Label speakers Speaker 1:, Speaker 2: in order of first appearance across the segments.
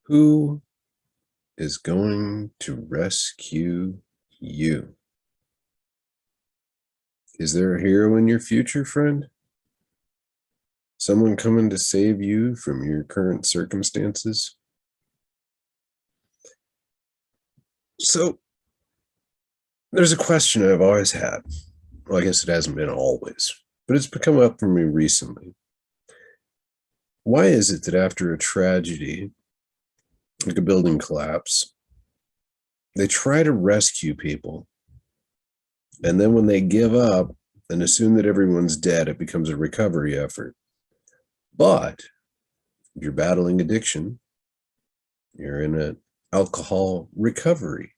Speaker 1: Who is going to rescue you? Is there a hero in your future, friend? Someone coming to save you from your current circumstances? So, there's a question I've always had. Well, I guess it hasn't been always, but it's become up for me recently. Why is it that after a tragedy, like a building collapse, they try to rescue people, and then when they give up and assume that everyone's dead, it becomes a recovery effort? But if you're battling addiction, you're in an alcohol recovery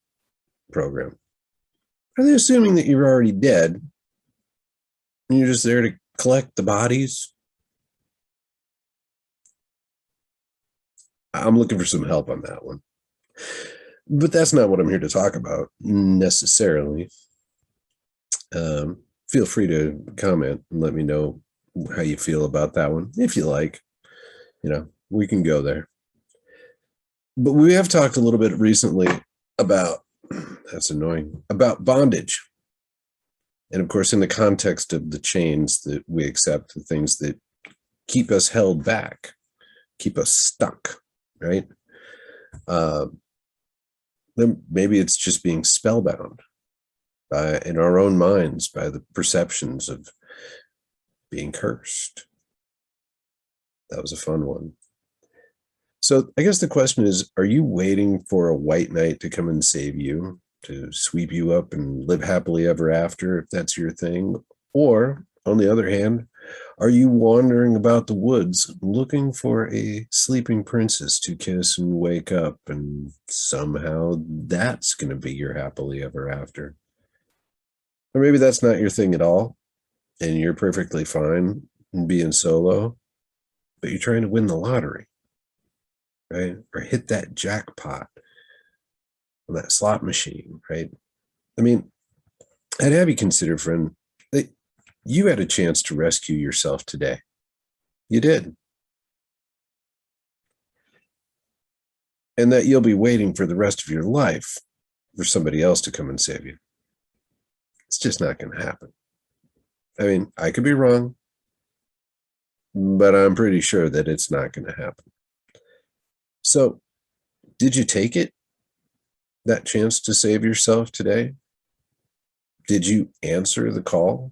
Speaker 1: program. Are they assuming that you're already dead and you're just there to collect the bodies? I'm looking for some help on that one. But that's not what I'm here to talk about necessarily. Feel free to comment and let me know how you feel about that one. If you like, we can go there. But we have talked a little bit recently about, that's annoying, about bondage. And of course, in the context of the chains that we accept, the things that keep us held back, keep us stuck, right? Then maybe it's just being spellbound in our own minds by the perceptions of being cursed. That was a fun one. So I guess the question is, are you waiting for a white knight to come and save you, to sweep you up and live happily ever after, if that's your thing? Or, on the other hand, are you wandering about the woods looking for a sleeping princess to kiss and wake up, and somehow that's going to be your happily ever after? Or maybe that's not your thing at all, and you're perfectly fine being solo, but you're trying to win the lottery, right? Or hit that jackpot on that slot machine, right? I mean, I'd have you consider, friend, that you had a chance to rescue yourself today. You did. And that you'll be waiting for the rest of your life for somebody else to come and save you. It's just not going to happen. I mean, I could be wrong, but I'm pretty sure that it's not going to happen. So, did you take it? That chance to save yourself today? Did you answer the call?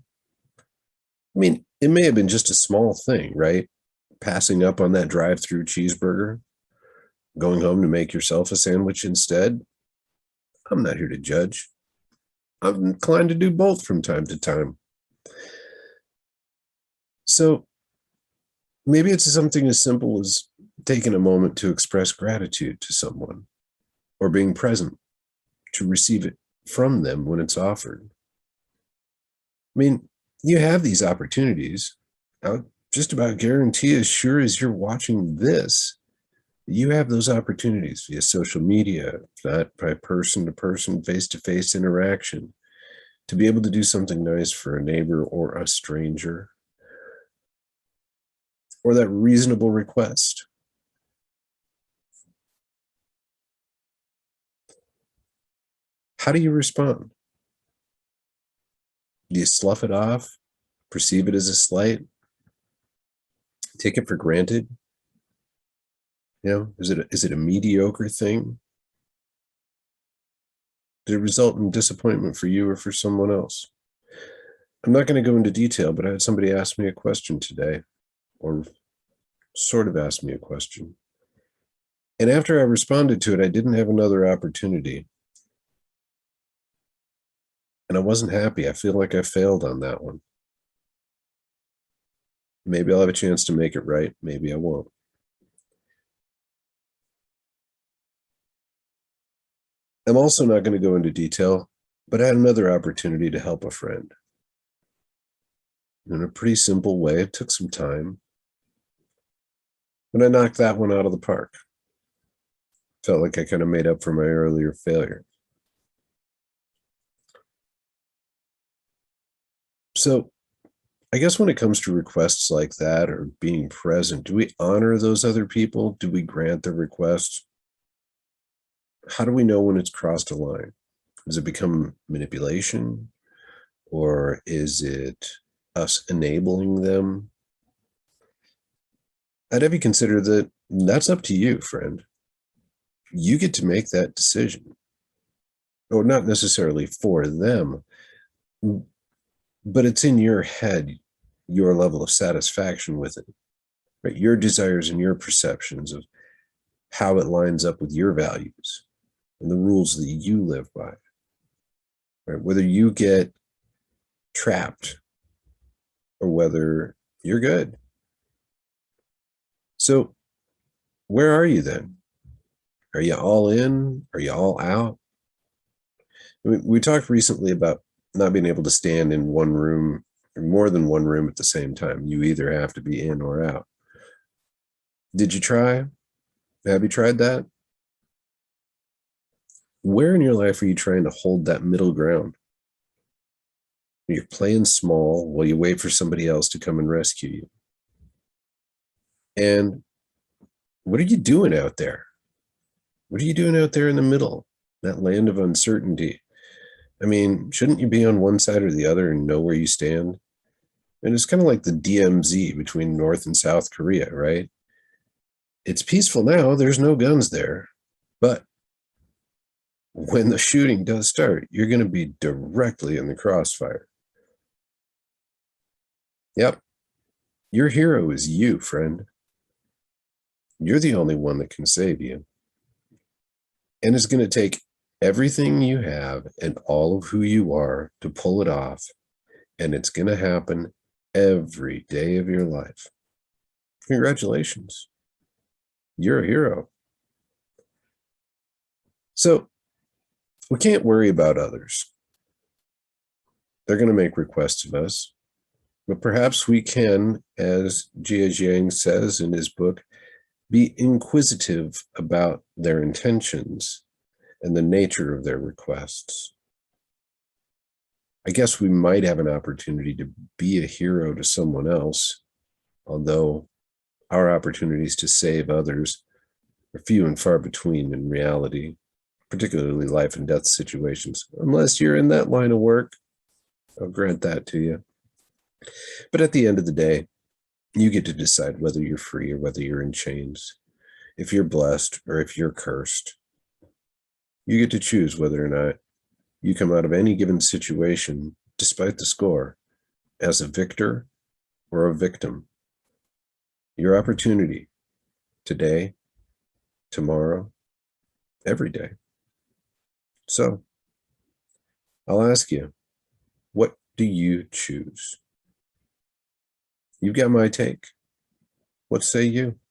Speaker 1: I mean, it may have been just a small thing, right? Passing up on that drive-through cheeseburger, going home to make yourself a sandwich instead. I'm not here to judge. I'm inclined to do both from time to time. So maybe it's something as simple as taking a moment to express gratitude to someone, or being present to receive it from them when it's offered. I mean, you have these opportunities. I'll just about guarantee, as sure as you're watching this, you have those opportunities via social media, if not by person-to-person, face-to-face interaction, to be able to do something nice for a neighbor or a stranger, or that reasonable request. How do you respond? Do you slough it off, perceive it as a slight, take it for granted? Is it a mediocre thing? Did it result in disappointment for you or for someone else? I'm not going to go into detail, but I had somebody ask me a question today, or sort of ask me a question. And after I responded to it, I didn't have another opportunity. And I wasn't happy. I feel like I failed on that one. Maybe I'll have a chance to make it right. Maybe I won't. I'm also not going to go into detail, but I had another opportunity to help a friend. In a pretty simple way. It took some time, but I knocked that one out of the park. Felt like I kind of made up for my earlier failure. So I guess when it comes to requests like that, or being present, do we honor those other people? Do we grant the request? How do we know when it's crossed a line? Does it become manipulation, or is it us enabling them? I'd have you consider that that's up to you, friend. You get to make that decision, or not necessarily for them, but it's in your head, your level of satisfaction with it, right? Your desires and your perceptions of how it lines up with your values and the rules that you live by, right? Whether you get trapped or whether you're good. So, where are you then? Are you all in? Are you all out? We talked recently about not being able to stand in one room or more than one room at the same time. You either have to be in or out. Did you try? Have you tried that? Where in your life are you trying to hold that middle ground? You're playing small while you wait for somebody else to come and rescue you. And what are you doing out there? What are you doing out there in the middle, that land of uncertainty? I mean, shouldn't you be on one side or the other and know where you stand? And it's kind of like the DMZ between North and South Korea, right? It's peaceful now. There's no guns there. But when the shooting does start, you're going to be directly in the crossfire. Yep. Your hero is you, friend. You're the only one that can save you. And it's going to take everything you have and all of who you are to pull it off. And it's going to happen every day of your life. Congratulations. You're a hero. So we can't worry about others. They're going to make requests of us. But perhaps we can, as Jia Jiang says in his book, be inquisitive about their intentions and the nature of their requests. I guess we might have an opportunity to be a hero to someone else, although our opportunities to save others are few and far between in reality, particularly life and death situations, unless you're in that line of work. I'll grant that to you. But at the end of the day, you get to decide whether you're free or whether you're in chains, if you're blessed or if you're cursed. You get to choose whether or not you come out of any given situation, despite the score, as a victor or a victim. Your opportunity today, tomorrow, every day. So I'll ask you, what do you choose? You've got my take. What say you?